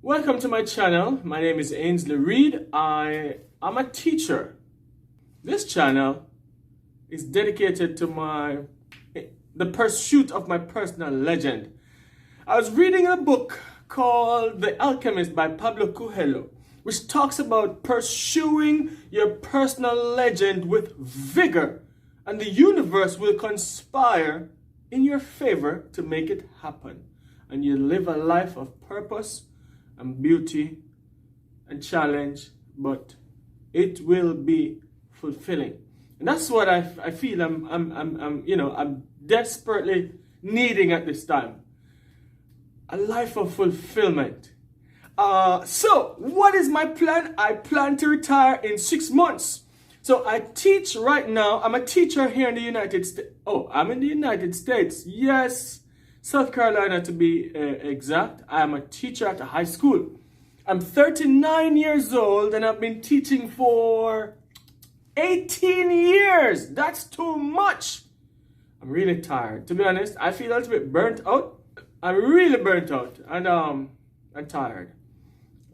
Welcome to my channel. My name is Ainsley Reed. I am a teacher. This channel is dedicated to the pursuit of my personal legend. I was reading a book called The Alchemist by Pablo Coelho, which talks about pursuing your personal legend with vigor, and the universe will conspire in your favor to make it happen. And you live a life of purpose and beauty and challenge, but it will be fulfilling. And that's what I feel I'm desperately needing at this time. A life of fulfillment. So what is my plan? I plan to retire in 6 months. So I teach right now. I'm a teacher here in the United States. Oh, I'm in the United States. Yes. South Carolina to be exact. I am a teacher at a high school. I'm 39 years old and I've been teaching for 18 years. That's too much. I'm really tired. To be honest, I feel a little bit burnt out. I'm really burnt out and I'm tired.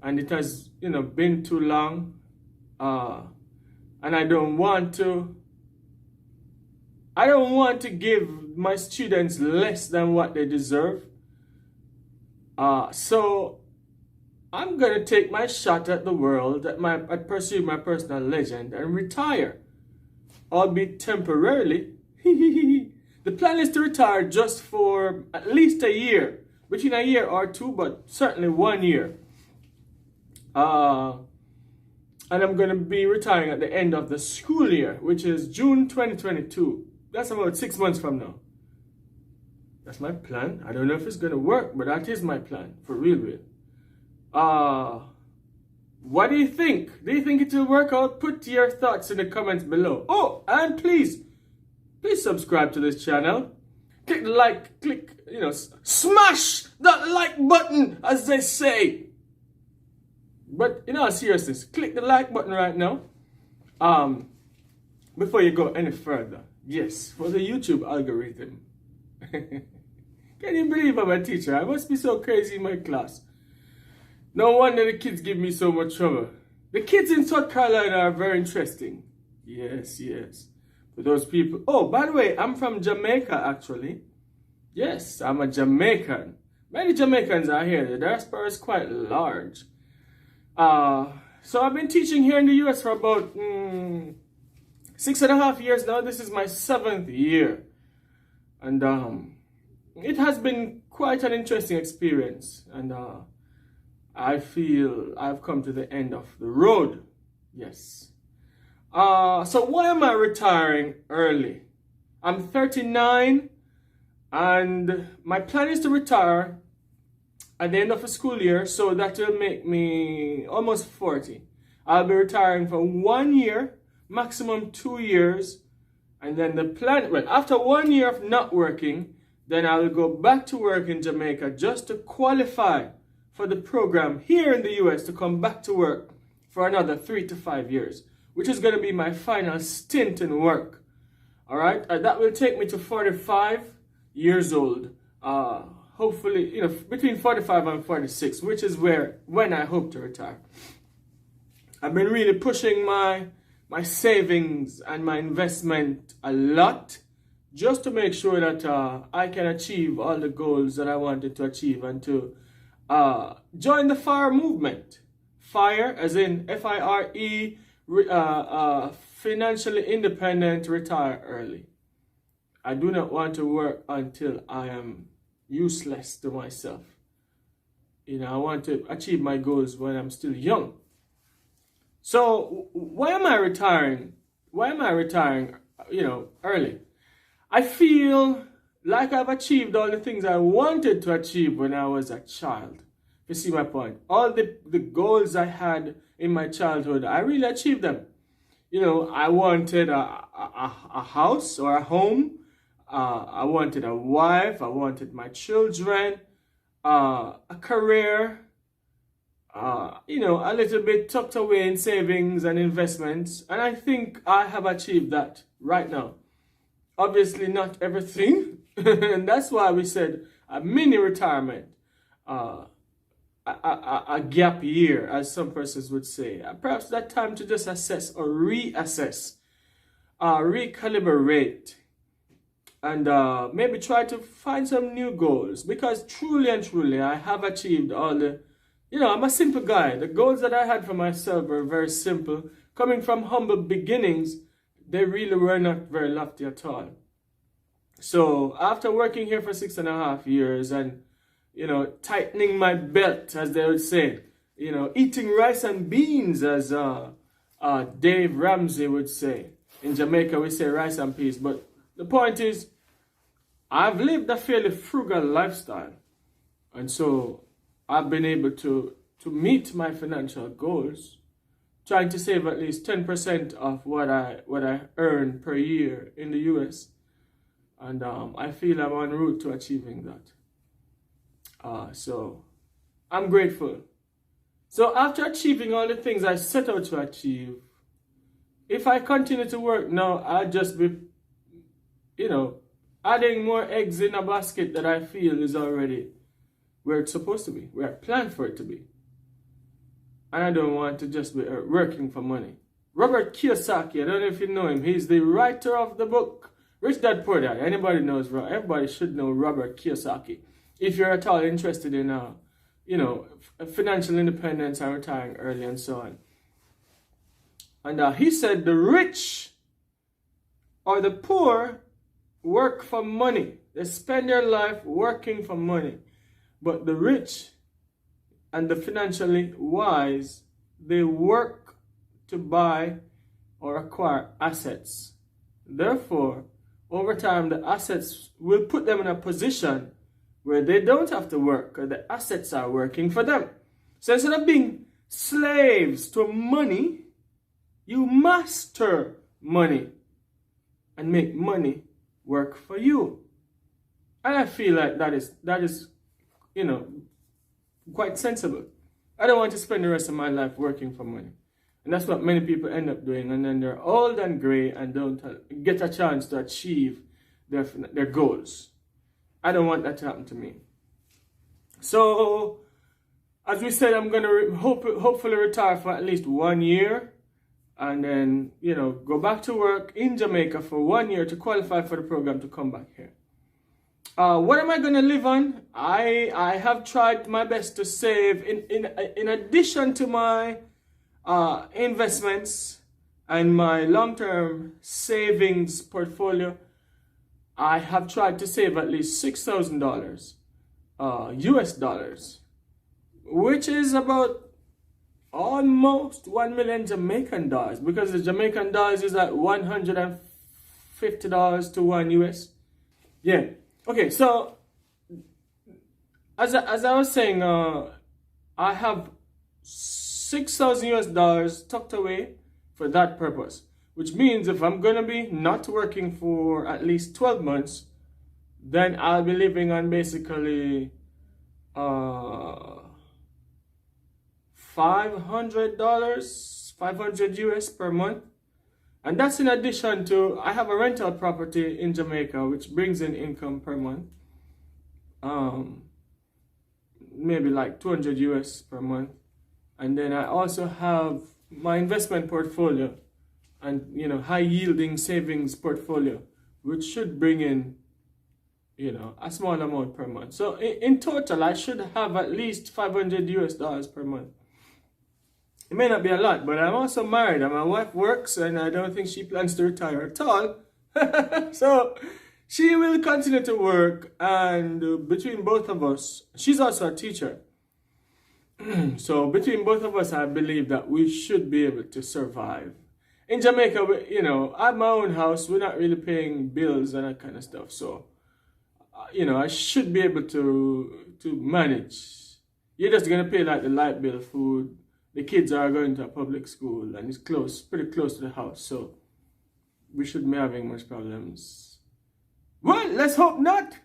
And it has, been too long. And I don't want to give my students less than what they deserve. So I'm gonna take my shot at the world, at pursuing my personal legend and retire, albeit temporarily. The plan is to retire just for at least a year, between a year or two, but certainly 1 year. And I'm gonna be retiring at the end of the school year, which is June 2022. That's about 6 months from now. That's my plan. I don't know if it's gonna work, but that is my plan, for real. What do you think? Do you think it will work out? Put your thoughts in the comments below. Oh, and please subscribe to this channel. Click the like, smash that like button, as they say. But in all seriousness, click the like button right now. Before you go any further. Yes, for the YouTube algorithm. Can you believe I'm a teacher? I must be so crazy in my class. No wonder the kids give me so much trouble. The kids in South Carolina are very interesting. Yes. For those people. Oh, by the way, I'm from Jamaica actually. Yes, I'm a Jamaican. Many Jamaicans are here. The diaspora is quite large. So I've been teaching here in the US for about 6.5 years now. This is my 7th year. And it has been quite an interesting experience. And I feel I've come to the end of the road. Yes. So why am I retiring early? I'm 39 and my plan is to retire at the end of the school year, so that will make me almost 40. I'll be retiring for 1 year, maximum 2 years, and then the plan, well, after 1 year of not working, then I will go back to work in Jamaica just to qualify for the program here in the US to come back to work for another 3 to 5 years, which is going to be my final stint in work. All right, that will take me to 45 years old. Hopefully, between 45 and 46, which is when I hope to retire. I've been really pushing my savings and my investment a lot just to make sure that I can achieve all the goals that I wanted to achieve and to join the FIRE movement. FIRE, as in FIRE, financially independent, retire early. I do not want to work until I am useless to myself. I want to achieve my goals when I'm still young. So why am I retiring? Early? I feel like I've achieved all the things I wanted to achieve when I was a child. You see my point? All the goals I had in my childhood, I really achieved them. I wanted a house or a home. I wanted a wife, I wanted my children, a career, a little bit tucked away in savings and investments. And I think I have achieved that right now. Obviously not everything. And that's why we said a mini retirement. a gap year, as some persons would say. Perhaps that time to just assess or reassess, recalibrate, and maybe try to find some new goals. Because truly and truly, I have achieved all the, I'm a simple guy. The goals that I had for myself were very simple. Coming from humble beginnings, they really were not very lofty at all. So after working here for 6.5 years and, tightening my belt, as they would say, eating rice and beans, as Dave Ramsey would say. In Jamaica, we say rice and peas. But the point is, I've lived a fairly frugal lifestyle. And so I've been able to meet my financial goals, trying to save at least 10% of what I earn per year in the US. And I feel I'm en route to achieving that. So I'm grateful. So after achieving all the things I set out to achieve, if I continue to work now, I'll just be, adding more eggs in a basket that I feel is already where it's supposed to be, where I planned for it to be. And I don't want to just be working for money. Robert Kiyosaki, I don't know if you know him, he's the writer of the book Rich Dad Poor Dad. Anybody knows, everybody should know Robert Kiyosaki. If you're at all interested in, financial independence and retiring early and so on. And he said the rich or the poor work for money. They spend their life working for money. But the rich and the financially wise, they work to buy or acquire assets. Therefore, over time, the assets will put them in a position where they don't have to work, because the assets are working for them. So instead of being slaves to money, you master money and make money work for you. And I feel like that is quite sensible. I don't want to spend the rest of my life working for money. And that's what many people end up doing. And then they're old and gray and don't get a chance to achieve their goals. I don't want that to happen to me. So, as we said, I'm going to hopefully retire for at least 1 year. And then, go back to work in Jamaica for 1 year to qualify for the program to come back here. What am I going to live on? I have tried my best to save in addition to my investments and my long-term savings portfolio. I have tried to save at least $6,000 US dollars, which is about almost 1 million Jamaican dollars, because the Jamaican dollars is at $150 to 1 US. Yeah. Okay, so as I was saying, I have 6,000 US dollars tucked away for that purpose, which means if I'm gonna be not working for at least 12 months, then I'll be living on basically $500 US per month. And that's in addition to, I have a rental property in Jamaica, which brings in income per month. Maybe like 200 US per month. And then I also have my investment portfolio and, high yielding savings portfolio, which should bring in, a small amount per month. So in total, I should have at least 500 US dollars per month. It may not be a lot, but I'm also married and my wife works and I don't think she plans to retire at all. So she will continue to work, and between both of us, she's also a teacher. So between both of us, I believe that we should be able to survive. In Jamaica, I have my own house. We're not really paying bills and that kind of stuff. So, I should be able to manage. You're just going to pay like the light bill, food. The kids are going to a public school and it's pretty close to the house. So we shouldn't be having much problems. Well, let's hope not.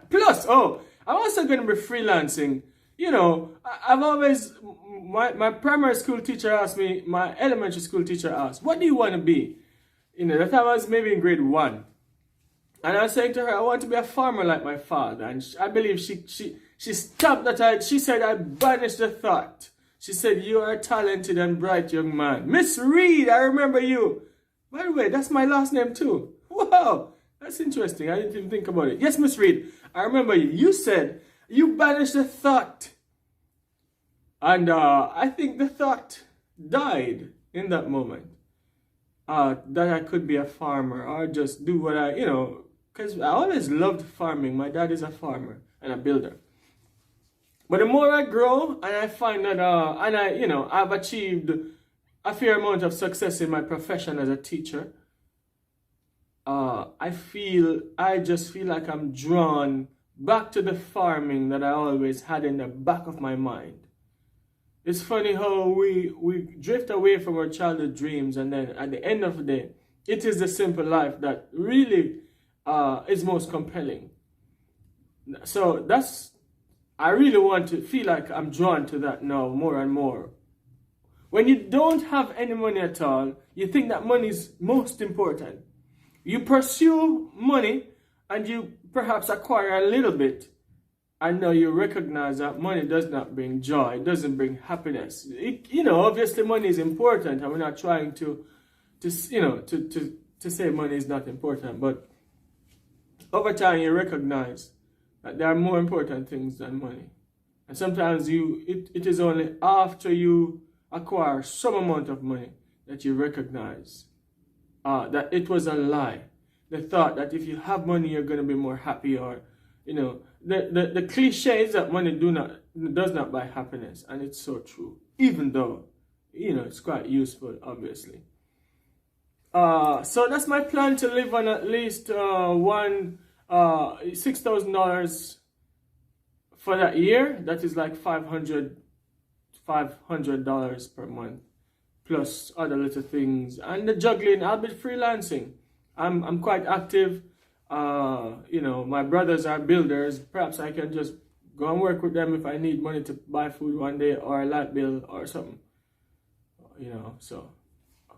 Plus, I'm also going to be freelancing. I've always, my primary school teacher asked me, my elementary school teacher asked, what do you want to be? That time I was maybe in grade 1. And I was saying to her, I want to be a farmer like my father. And I believe she She stopped that. She said, I banished the thought. She said, you are a talented and bright young man. Miss Reed, I remember you. By the way, that's my last name too. Wow, that's interesting. I didn't even think about it. Yes, Miss Reed, I remember you. You said you banished the thought. And I think the thought died in that moment. That I could be a farmer or just do what I, because I always loved farming. My dad is a farmer and a builder. But the more I grow and I find that, I've achieved a fair amount of success in my profession as a teacher, I just feel like I'm drawn back to the farming that I always had in the back of my mind. It's funny how we drift away from our childhood dreams, and then at the end of the day, it is the simple life that really is most compelling. So I really want to feel like I'm drawn to that now more and more. When you don't have any money at all, you think that money is most important. You pursue money and you perhaps acquire a little bit, and now you recognize that money does not bring joy, it doesn't bring happiness. Obviously money is important, and we're not trying to say money is not important, but over time you recognize that there are more important things than money. And sometimes it is only after you acquire some amount of money that you recognize that it was a lie. The thought that if you have money you're going to be more happy, or the cliche is that money does not buy happiness, and it's so true, even though it's quite useful, obviously. So that's my plan, to live on at least $6,000 for that year. That is like $500 per month, plus other little things. And the juggling, I'll be freelancing. I'm quite active. My brothers are builders. Perhaps I can just go and work with them if I need money to buy food one day, or a light bill or something. So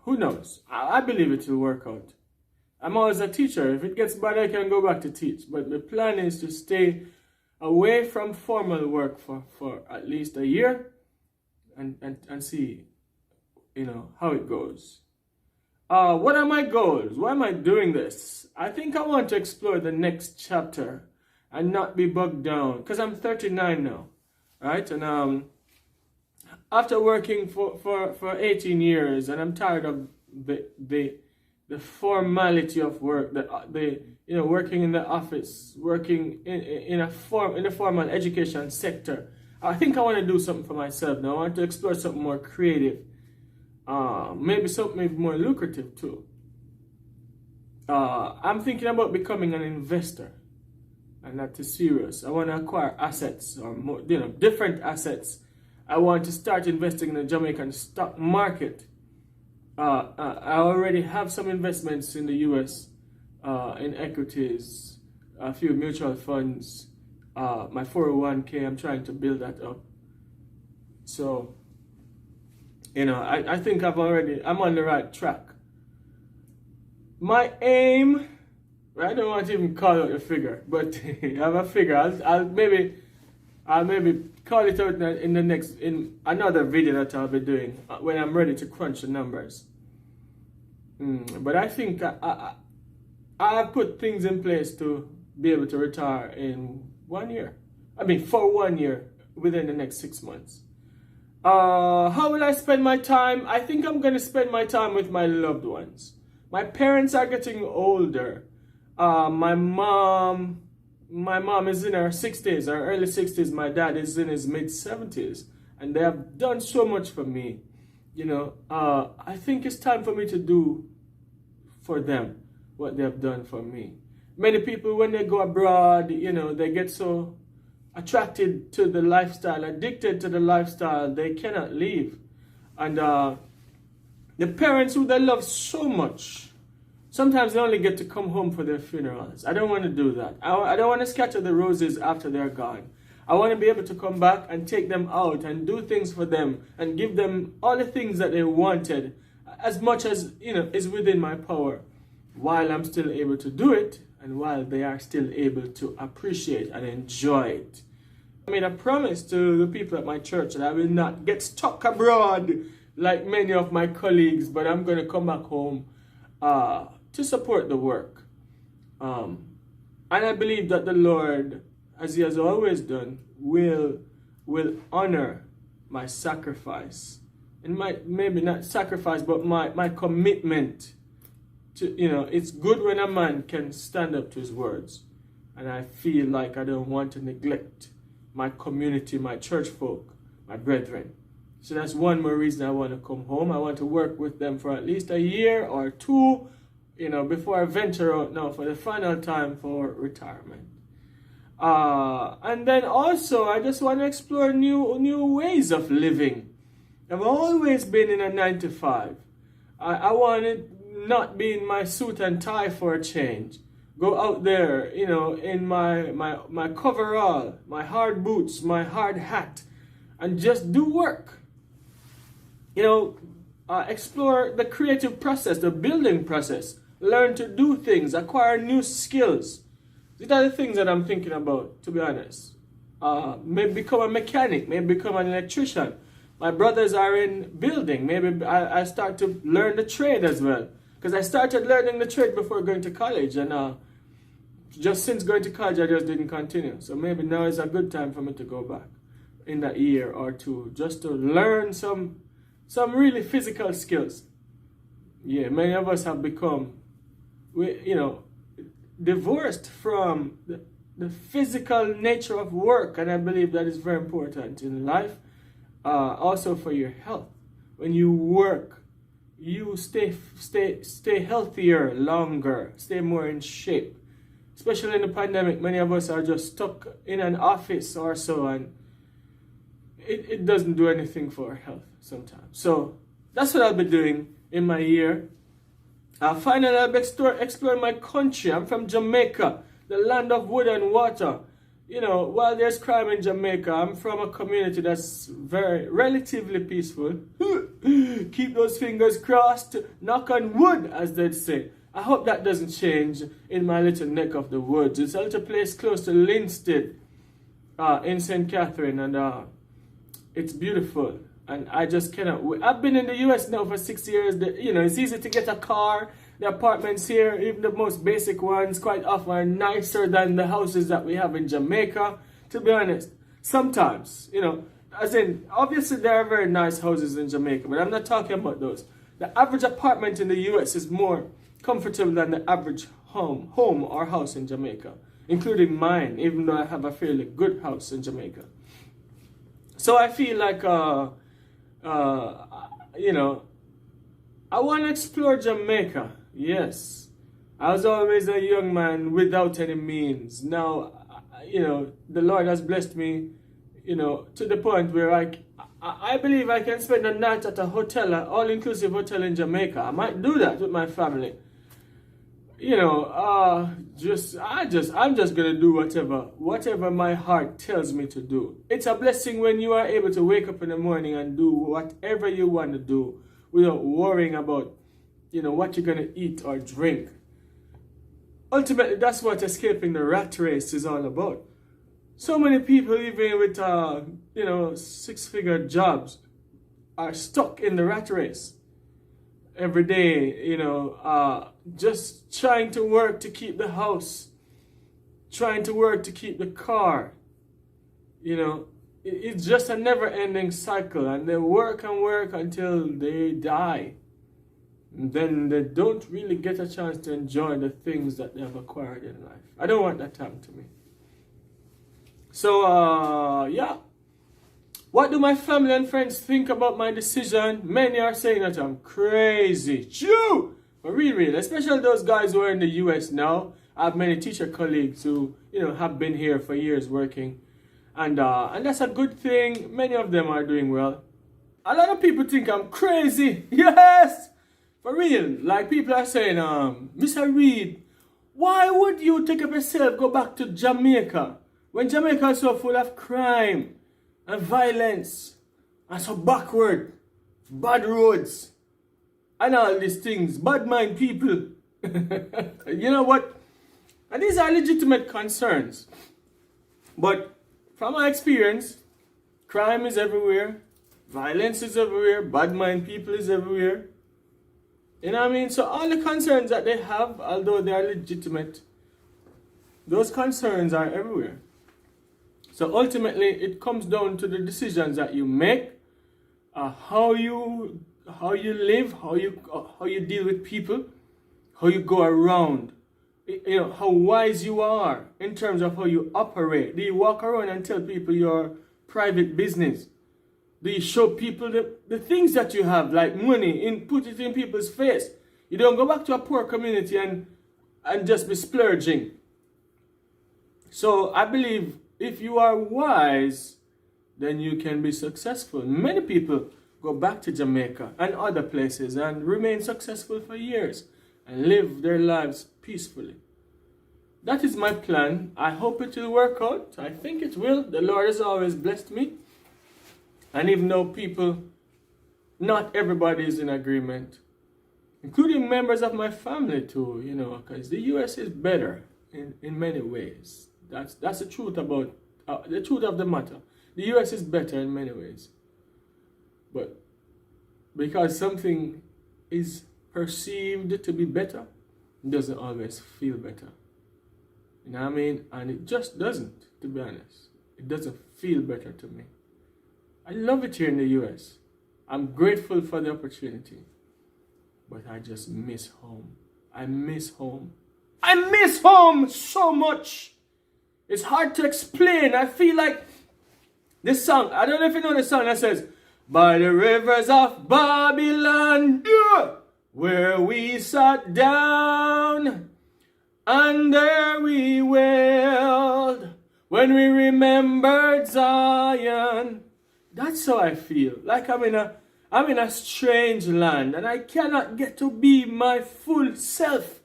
who knows? I believe it will work out. I'm always a teacher. If it gets bad, I can go back to teach. But the plan is to stay away from formal work for at least a year and see, how it goes. What are my goals? Why am I doing this? I think I want to explore the next chapter and not be bogged down, because I'm 39 now, right? And after working for 18 years, and I'm tired of the formality of work, working in the office, working in the formal education sector. I think I want to do something for myself now. I want to explore something more creative, maybe something more lucrative too. I'm thinking about becoming an investor, and that is serious. I want to acquire assets, or more, different assets. I want to start investing in the Jamaican stock market. I already have some investments in the US, in equities, a few mutual funds, my 401k. I'm trying to build that up. So, I think I'm on the right track. My aim, I don't want to even call out a figure, but I have a figure. I'll maybe call it out in another video that I'll be doing when I'm ready to crunch the numbers. But I think I have put things in place to be able to retire in 1 year. For 1 year, within the next 6 months. How will I spend my time? I think I'm going to spend my time with my loved ones. My parents are getting older. My mom is in her 60s, her early 60s. My dad is in his mid 70s, and they have done so much for me. I think it's time for me to do for them what they have done for me. Many people, when they go abroad, they get so attracted to the lifestyle, addicted to the lifestyle, they cannot leave. And the parents who they love so much, sometimes they only get to come home for their funerals. I don't want to do that. I don't want to scatter the roses after they're gone. I want to be able to come back and take them out and do things for them and give them all the things that they wanted, as much as is within my power, while I'm still able to do it and while they are still able to appreciate and enjoy it. I made a promise to the people at my church that I will not get stuck abroad like many of my colleagues, but I'm going to come back home to support the work. And I believe that the Lord, as He has always done, will honor my sacrifice. And maybe not sacrifice, but my commitment to, it's good when a man can stand up to his words. And I feel like I don't want to neglect my community, my church folk, my brethren. So that's one more reason I want to come home. I want to work with them for at least a year or two, before I venture out now for the final time for retirement. And then also, I just want to explore new ways of living. I've always been in a 9-to-5. I want to not be in my suit and tie for a change. Go out there, in my coverall, my hard boots, my hard hat, and just do work. Explore the creative process, the building process. Learn to do things, acquire new skills. These are the things that I'm thinking about, to be honest. Maybe become a mechanic, maybe become an electrician. My brothers are in building. Maybe I start to learn the trade as well. Because I started learning the trade before going to college. And just since going to college, I just didn't continue. So maybe now is a good time for me to go back in that year or two. Just to learn some really physical skills. Yeah, many of us have become, divorced from the physical nature of work. And I believe that is very important in life. Also for your health. When you work, you stay healthier longer, stay more in shape. Especially in the pandemic, many of us are just stuck in an office or so, and it doesn't do anything for our health sometimes. So that's what I'll be doing in my year. Finally, I'll be exploring my country. I'm from Jamaica, the land of wood and water. While there's crime in Jamaica, I'm from a community that's very relatively peaceful. Keep those fingers crossed, knock on wood, as they'd say. I hope that doesn't change in my little neck of the woods. It's a little place close to Linstead in St. Catherine, and it's beautiful. And I just cannot wait. I've been in the US now for 6 years. It's easy to get a car. The apartments here, even the most basic ones, quite often are nicer than the houses that we have in Jamaica. To be honest, sometimes, as in, obviously there are very nice houses in Jamaica, but I'm not talking about those. The average apartment in the US is more comfortable than the average home or house in Jamaica, including mine, even though I have a fairly good house in Jamaica. So I feel like, I want to explore Jamaica. Yes. I was always a young man without any means. Now, the Lord has blessed me, to the point where I believe I can spend a night at a hotel, an all-inclusive hotel in Jamaica. I might do that with my family. I'm just going to do whatever my heart tells me to do. It's a blessing when you are able to wake up in the morning and do whatever you want to do without worrying about, what you're going to eat or drink. Ultimately, that's what escaping the rat race is all about. So many people, even with, 6-figure jobs, are stuck in the rat race. Every day, just trying to work to keep the house, trying to work to keep the car. It's just a never-ending cycle, and they work and work until they die. And then they don't really get a chance to enjoy the things that they have acquired in life. I don't want that to happen to me. So, yeah. What do my family and friends think about my decision? Many are saying that I'm crazy. True! But really, especially those guys who are in the US now. I have many teacher colleagues who, have been here for years working. And that's a good thing. Many of them are doing well. A lot of people think I'm crazy. Yes! For real. Like people are saying, Mr. Reed, why would you take up yourself, go back to Jamaica? When Jamaica is so full of crime and violence and so backward, bad roads and all these things, bad mind people. You know what? And these are legitimate concerns. But from my experience, crime is everywhere, violence is everywhere, bad mind people is everywhere. You know what I mean? So all the concerns that they have, although they are legitimate, those concerns are everywhere. So ultimately, it comes down to the decisions that you make, how you live, how you deal with people, how you go around, how wise you are in terms of how you operate. Do you walk around and tell people your private business? Do you show people the things that you have, like money, and put it in people's face? You don't go back to a poor community and just be splurging. So I believe if you are wise, then you can be successful. Many people go back to Jamaica and other places and remain successful for years and live their lives peacefully. That is my plan. I hope it will work out. I think it will. The Lord has always blessed me. And even though not everybody is in agreement, including members of my family too, because the US is better in many ways. That's the truth about the truth of the matter. The US is better in many ways. But because something is perceived to be better, it doesn't always feel better. You know what I mean? And it just doesn't, to be honest. It doesn't feel better to me. I love it here in the US. I'm grateful for the opportunity. But I just miss home. I miss home. I miss home so much. It's hard to explain. I feel like this song, I don't know if you know the song that says, by the rivers of Babylon, where we sat down, and there we wailed, when we remembered Zion. That's how I feel. Like I'm in a strange land, and I cannot get to be my full self.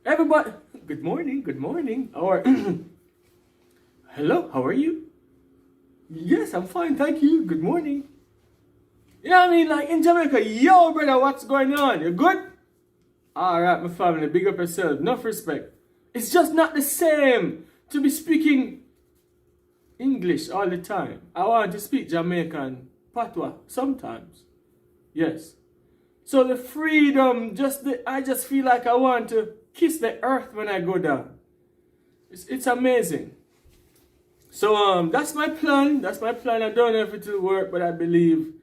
Everybody, good morning. Or, hello, how are you? Yes, I'm fine, thank you. Good morning. You know what I mean? Like in Jamaica, yo, brother, what's going on? You good? Alright, my family, big up yourself. Enough respect. It's just not the same to be speaking English all the time. I want to speak Jamaican patois sometimes. Yes. So the freedom, I just feel like I want to kiss the earth when I go down. It's amazing. So that's my plan. I don't know if it will work, but I believe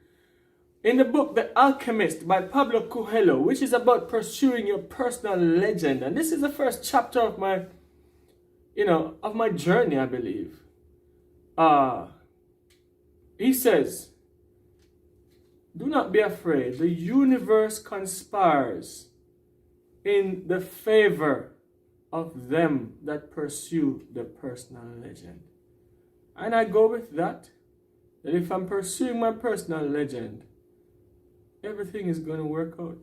in the book The Alchemist by Pablo Coelho, which is about pursuing your personal legend. And this is the first chapter of my journey, I believe. He says, do not be afraid. The universe conspires in the favor of them that pursue the personal legend. And I go with that if I'm pursuing my personal legend, everything is going to work out.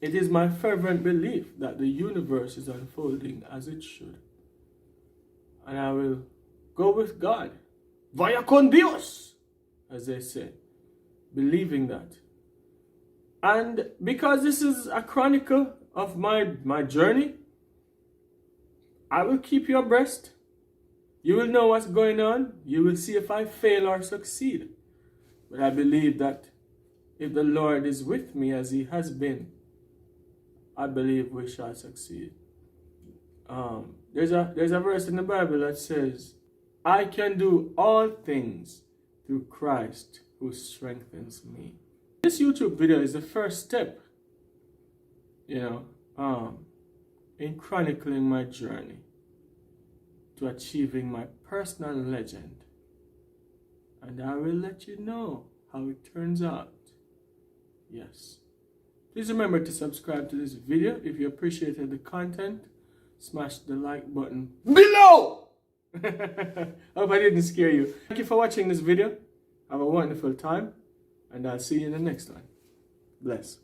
It is my fervent belief that the universe is unfolding as it should. And I will go with God. Vaya con Dios, as they say. Believing that. And because this is a chronicle of my journey, I will keep you abreast. You will know what's going on. You will see if I fail or succeed. But I believe that if the Lord is with me as He has been, I believe we shall succeed. There's a verse in the Bible that says, I can do all things through Christ who strengthens me. This YouTube video is the first step, in chronicling my journey to achieving my personal legend. And I will let you know how it turns out. Yes. Please remember to subscribe to this video. If you appreciated the content, smash the like button below. Hope I didn't scare you. Thank you for watching this video. Have a wonderful time, and I'll see you in the next one. Bless.